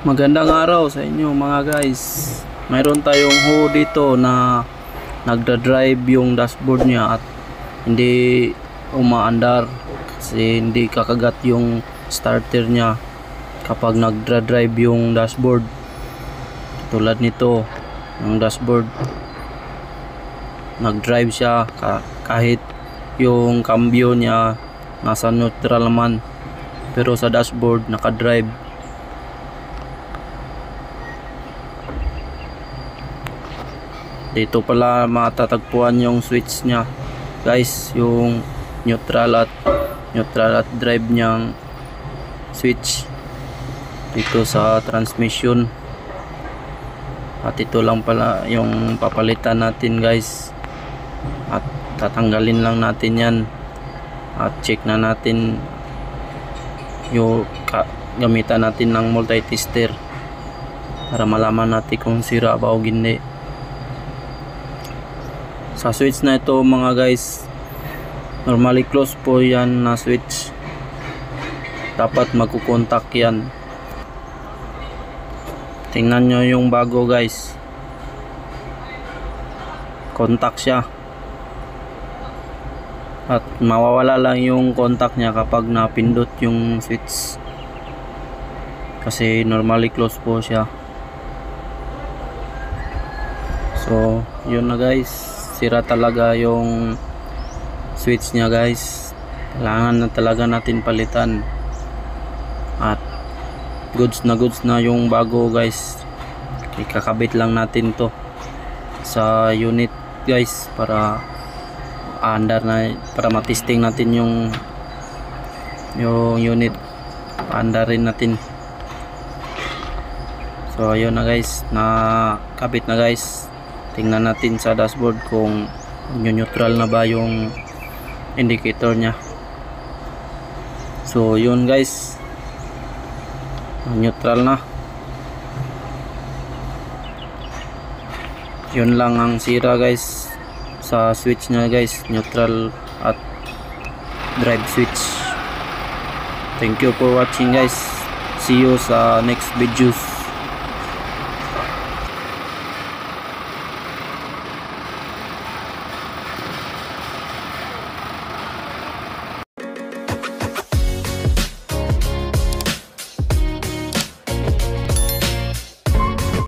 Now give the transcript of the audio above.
Magandang araw sa inyo mga guys. Mayroon tayong Ho dito na nagda-drive yung dashboard niya at hindi umaandar kasi hindi kakagat yung starter niya kapag nagda-drive yung dashboard. Tulad nito, yung dashboard nag-drive siya kahit yung cambio niya nasa neutral naman, pero sa dashboard naka-drive. Dito pala matatagpuan yung switch nya guys, yung neutral at drive niyang switch dito sa transmission. At ito lang pala yung papalitan natin guys, at tatanggalin lang natin yan at check na natin yung gamitan natin ng multi-tester para malaman natin kung sira ba o hindi. Sa switch na ito mga guys, normally close po yan na switch, dapat magkukontak yan. Tingnan nyo yung bago guys, contact siya at mawawala lang yung contact niya kapag napindot yung switch kasi normally close po siya. So yun na guys, sira talaga yung switch niya guys, kailangan na talaga natin palitan. At goods na yung bago guys, ikakabit lang natin to sa unit guys para andar na, para matesting natin yung unit, andarin natin. So ayun na guys, nakabit na guys. Tingnan natin sa dashboard kung neutral na ba yung indicator nya. So yun guys, neutral na. Yun lang ang sira guys sa switch nya guys, neutral at drive switch. Thank you for watching guys, see you sa next videos.